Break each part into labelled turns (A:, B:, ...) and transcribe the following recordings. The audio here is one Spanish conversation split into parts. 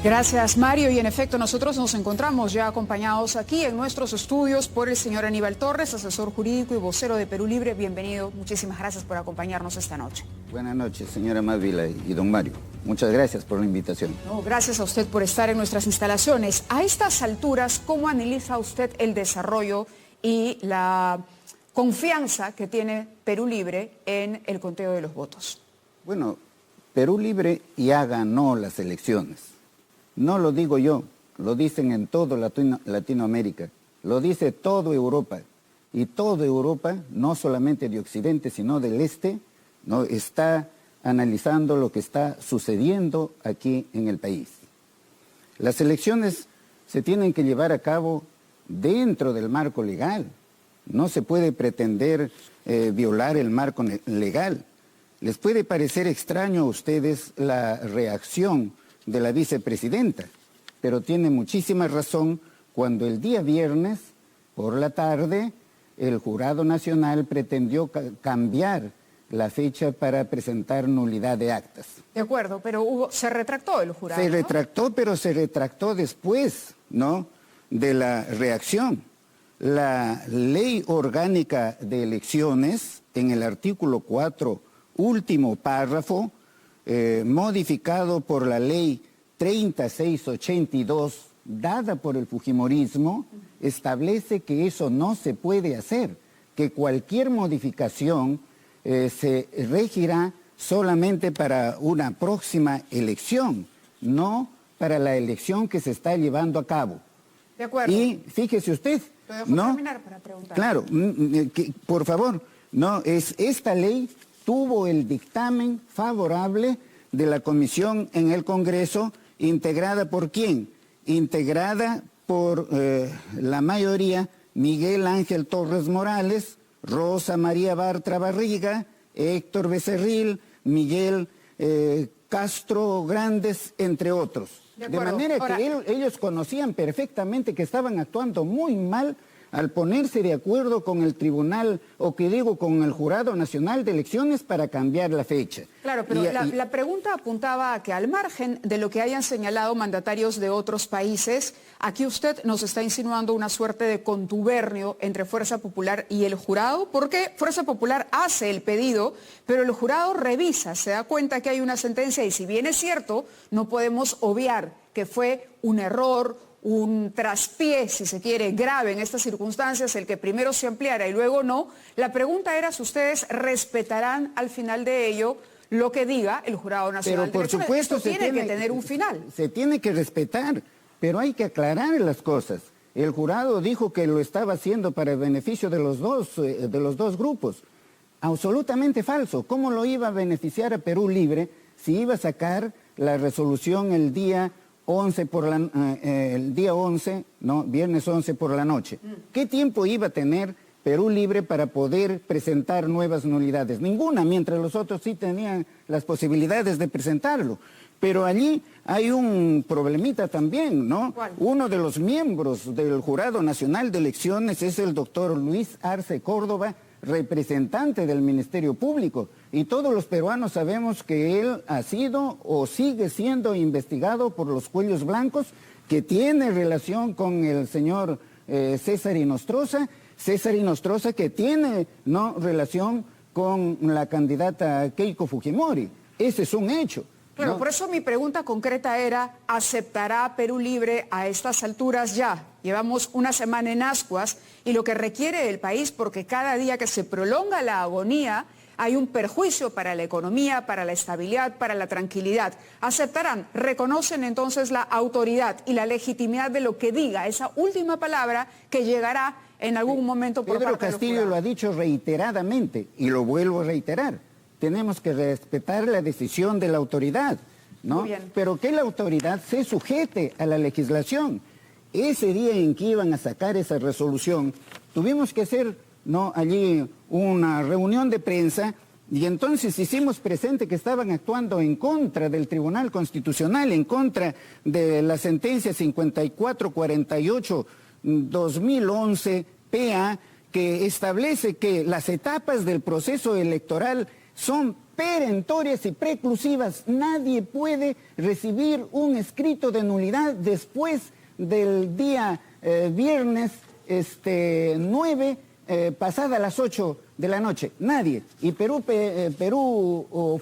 A: Gracias, Mario. Y en efecto, nosotros nos encontramos ya acompañados aquí en nuestros estudios por el señor Aníbal Torres, asesor jurídico y vocero de Perú Libre. Bienvenido. Muchísimas gracias por acompañarnos esta noche.
B: Buenas noches, señora Mávila y don Mario. Muchas gracias por la invitación.
A: No, gracias a usted por estar en nuestras instalaciones. A estas alturas, ¿cómo analiza usted el desarrollo y la confianza que tiene Perú Libre en el conteo de los votos?
B: Bueno, Perú Libre ya ganó las elecciones. No lo digo yo, lo dicen en todo Latinoamérica, lo dice toda Europa. Y toda Europa, no solamente de Occidente, sino del Este, ¿no?, está analizando lo que está sucediendo aquí en el país. Las elecciones se tienen que llevar a cabo dentro del marco legal. No se puede pretender violar el marco legal. Les puede parecer extraño a ustedes la reacción de la vicepresidenta, pero tiene muchísima razón cuando el día viernes, por la tarde, el Jurado Nacional pretendió cambiar la fecha para presentar nulidad de actas.
A: De acuerdo, pero se retractó el jurado,
B: Se retractó, ¿no? Pero se retractó después, ¿no?, de la reacción. La Ley Orgánica de Elecciones, en el artículo 4, último párrafo, modificado por la ley 3682, dada por el fujimorismo, establece que eso no se puede hacer, que cualquier modificación se regirá solamente para una próxima elección, no para la elección que se está llevando a cabo.
A: De acuerdo.
B: Y fíjese usted,
A: ¿lo dejo
B: ¿no?,
A: terminar para preguntar?
B: Claro, por favor, no, esta ley tuvo el dictamen favorable de la comisión en el Congreso, integrada por ¿quién? Integrada por la mayoría, Miguel Ángel Torres Morales, Rosa María Bartra Barriga, Héctor Becerril, Miguel Castro Grandes, entre otros. De manera que ellos conocían perfectamente que estaban actuando muy mal al ponerse de acuerdo con el tribunal, con el Jurado Nacional de Elecciones para cambiar la fecha.
A: Claro, pero la pregunta apuntaba a que al margen de lo que hayan señalado mandatarios de otros países, aquí usted nos está insinuando una suerte de contubernio entre Fuerza Popular y el jurado, porque Fuerza Popular hace el pedido, pero el jurado revisa, se da cuenta que hay una sentencia y si bien es cierto, no podemos obviar que fue un error, un traspié, si se quiere, grave en estas circunstancias, el que primero se ampliara y luego no. La pregunta era si ustedes respetarán al final de ello lo que diga el Jurado Nacional.
B: Pero por supuesto
A: esto tiene que tener un final.
B: Se tiene que respetar, pero hay que aclarar las cosas. El jurado dijo que lo estaba haciendo para el beneficio de los dos grupos. Absolutamente falso. ¿Cómo lo iba a beneficiar a Perú Libre si iba a sacar la resolución el día 11 viernes 11 por la noche? ¿Qué tiempo iba a tener Perú Libre para poder presentar nuevas nulidades? Ninguna, mientras los otros sí tenían las posibilidades de presentarlo. Pero allí hay un problemita también, ¿no?
A: ¿Cuál?
B: Uno de los miembros del Jurado Nacional de Elecciones es el doctor Luis Arce Córdoba, representante del Ministerio Público, y todos los peruanos sabemos que él ha sido o sigue siendo investigado por los cuellos blancos, que tiene relación con el señor César Inostroza que tiene relación con la candidata Keiko Fujimori. Ese es un hecho.
A: Claro,
B: ¿no?
A: por eso mi pregunta concreta era, ¿aceptará Perú Libre a estas alturas ya? Llevamos una semana en ascuas y lo que requiere el país, porque cada día que se prolonga la agonía, hay un perjuicio para la economía, para la estabilidad, para la tranquilidad. ¿Aceptarán? ¿Reconocen entonces la autoridad y la legitimidad de lo que diga esa última palabra que llegará en algún momento por
B: Pedro
A: parte
B: Castillo
A: del jurado?
B: lo ha dicho reiteradamente y lo vuelvo a reiterar. Tenemos que respetar la decisión de la autoridad, ¿no?
A: Muy bien.
B: Pero que la autoridad se sujete a la legislación. Ese día en que iban a sacar esa resolución, tuvimos que hacer allí una reunión de prensa y entonces hicimos presente que estaban actuando en contra del Tribunal Constitucional, en contra de la sentencia 5448-2011 PA, que establece que las etapas del proceso electoral son perentorias y preclusivas. Nadie puede recibir un escrito de nulidad después del día viernes 9, pasada las 8 de la noche. Nadie. Y Perú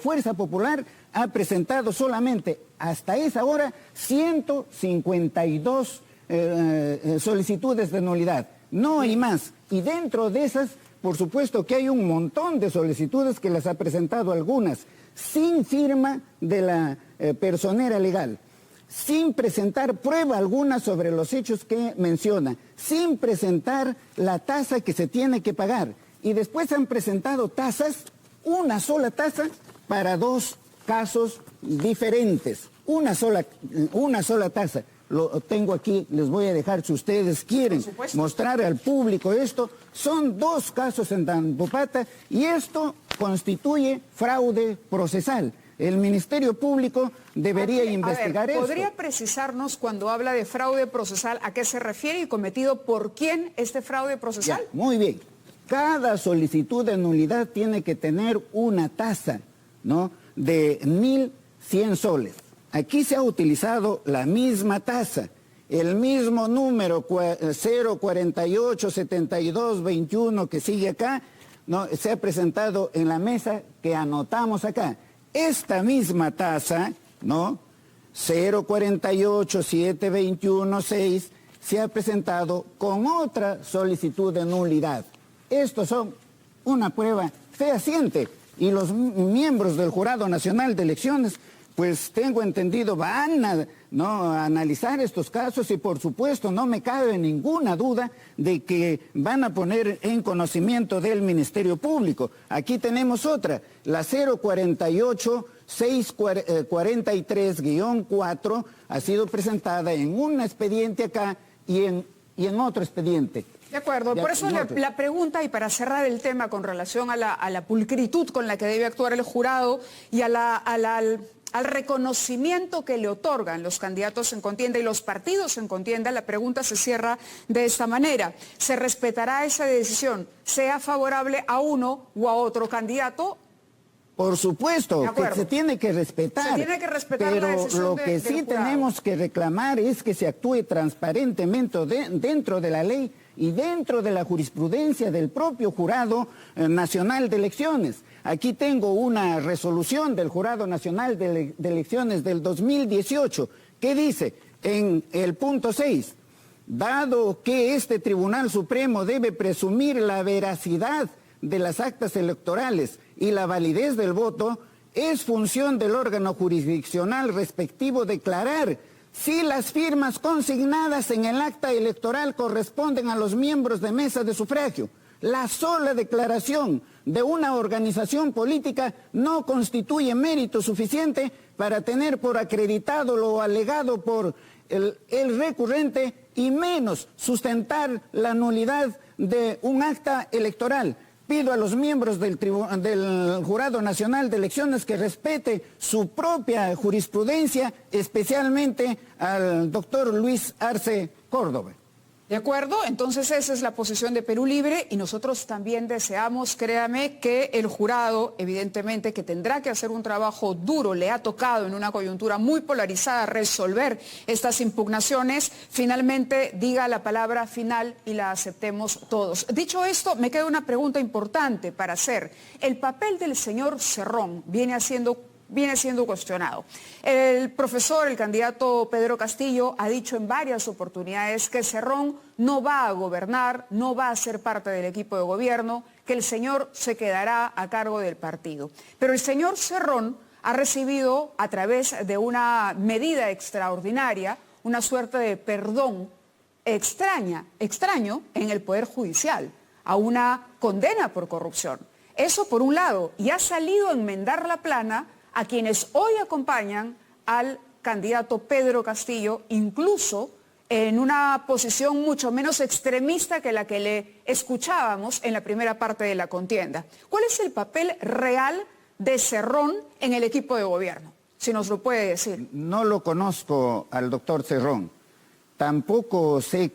B: Fuerza Popular ha presentado solamente hasta esa hora 152 solicitudes de nulidad. No hay más. Y dentro de esas, por supuesto que hay un montón de solicitudes que las ha presentado algunas sin firma de la personera legal, sin presentar prueba alguna sobre los hechos que menciona, sin presentar la tasa que se tiene que pagar. Y después han presentado tasas, una sola tasa para dos casos diferentes. Una sola tasa. Lo tengo aquí, les voy a dejar, si ustedes quieren mostrar al público esto. Son dos casos en Dampopata y esto constituye fraude procesal. El Ministerio Público debería investigar esto.
A: ¿Podría precisarnos cuando habla de fraude procesal a qué se refiere y cometido por quién este fraude procesal?
B: Ya, muy bien. Cada solicitud de nulidad tiene que tener una tasa, ¿no?, de 1.100 soles. Aquí se ha utilizado la misma tasa, el mismo número 0487221 que sigue acá, ¿no?, se ha presentado en la mesa que anotamos acá. Esta misma tasa, ¿no?, 0487216, se ha presentado con otra solicitud de nulidad. Estos son una prueba fehaciente y los miembros del Jurado Nacional de Elecciones, pues tengo entendido, van a analizar estos casos y por supuesto no me cabe ninguna duda de que van a poner en conocimiento del Ministerio Público. Aquí tenemos otra, la 048-643-4, ha sido presentada en un expediente acá y en otro expediente.
A: De acuerdo, por eso la pregunta, y para cerrar el tema con relación a la pulcritud con la que debe actuar el jurado y al reconocimiento que le otorgan los candidatos en contienda y los partidos en contienda, la pregunta se cierra de esta manera. ¿Se respetará esa decisión, sea favorable a uno u a otro candidato?
B: Por supuesto, que se tiene que respetar.
A: Se tiene que respetar
B: pero
A: la decisión
B: lo que sí tenemos que reclamar es que se actúe transparentemente dentro de la ley y dentro de la jurisprudencia del propio Jurado Nacional de Elecciones. Aquí tengo una resolución del Jurado Nacional de Elecciones del 2018 que dice en el punto 6, dado que este Tribunal Supremo debe presumir la veracidad de las actas electorales y la validez del voto, es función del órgano jurisdiccional respectivo declarar si las firmas consignadas en el acta electoral corresponden a los miembros de mesa de sufragio. La sola declaración de una organización política no constituye mérito suficiente para tener por acreditado lo alegado por el recurrente y menos sustentar la nulidad de un acta electoral. Pido a los miembros del Jurado Nacional de Elecciones que respete su propia jurisprudencia, especialmente al doctor Luis Arce Córdoba.
A: De acuerdo, entonces esa es la posición de Perú Libre y nosotros también deseamos, créame, que el jurado, evidentemente, que tendrá que hacer un trabajo duro, le ha tocado en una coyuntura muy polarizada resolver estas impugnaciones, finalmente diga la palabra final y la aceptemos todos. Dicho esto, me queda una pregunta importante para hacer. El papel del señor Cerrón viene siendo cuestionado. El profesor, el candidato Pedro Castillo, ha dicho en varias oportunidades que Cerrón no va a gobernar, no va a ser parte del equipo de gobierno, que el señor se quedará a cargo del partido. Pero el señor Cerrón ha recibido, a través de una medida extraordinaria, una suerte de perdón extraño en el Poder Judicial, a una condena por corrupción. Eso por un lado, y ha salido a enmendar la plana a quienes hoy acompañan al candidato Pedro Castillo, incluso en una posición mucho menos extremista que la que le escuchábamos en la primera parte de la contienda. ¿Cuál es el papel real de Cerrón en el equipo de gobierno? Si nos lo puede decir.
B: No lo conozco al doctor Cerrón. Tampoco sé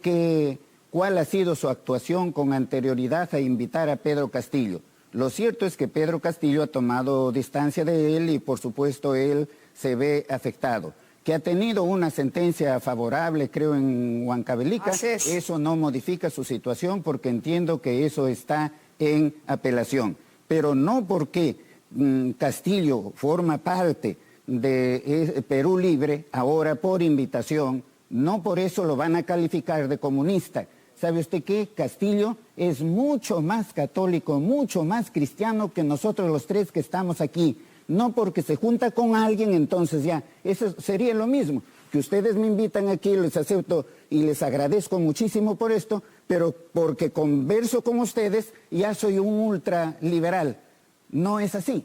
B: cuál ha sido su actuación con anterioridad a invitar a Pedro Castillo. Lo cierto es que Pedro Castillo ha tomado distancia de él y por supuesto él se ve afectado. Que ha tenido una sentencia favorable, creo, en Huancavelica, eso no modifica su situación porque entiendo que eso está en apelación. Pero no porque Castillo forma parte de Perú Libre, ahora por invitación, no por eso lo van a calificar de comunista. ¿Sabe usted qué? Castillo es mucho más católico, mucho más cristiano que nosotros los tres que estamos aquí. No porque se junta con alguien, entonces ya, eso sería lo mismo. Que ustedes me invitan aquí, les acepto y les agradezco muchísimo por esto, pero porque converso con ustedes, ya soy un ultraliberal. No es así.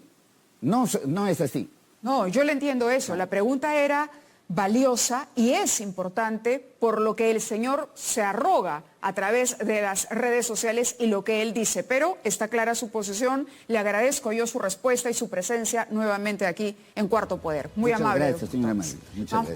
B: No es así.
A: No, yo le entiendo eso. La pregunta era valiosa y es importante por lo que el señor se arroga a través de las redes sociales y lo que él dice. Pero está clara su posición. Le agradezco yo su respuesta y su presencia nuevamente aquí en Cuarto Poder. Muy amable.
B: Muchas gracias, señora María. Muchas gracias.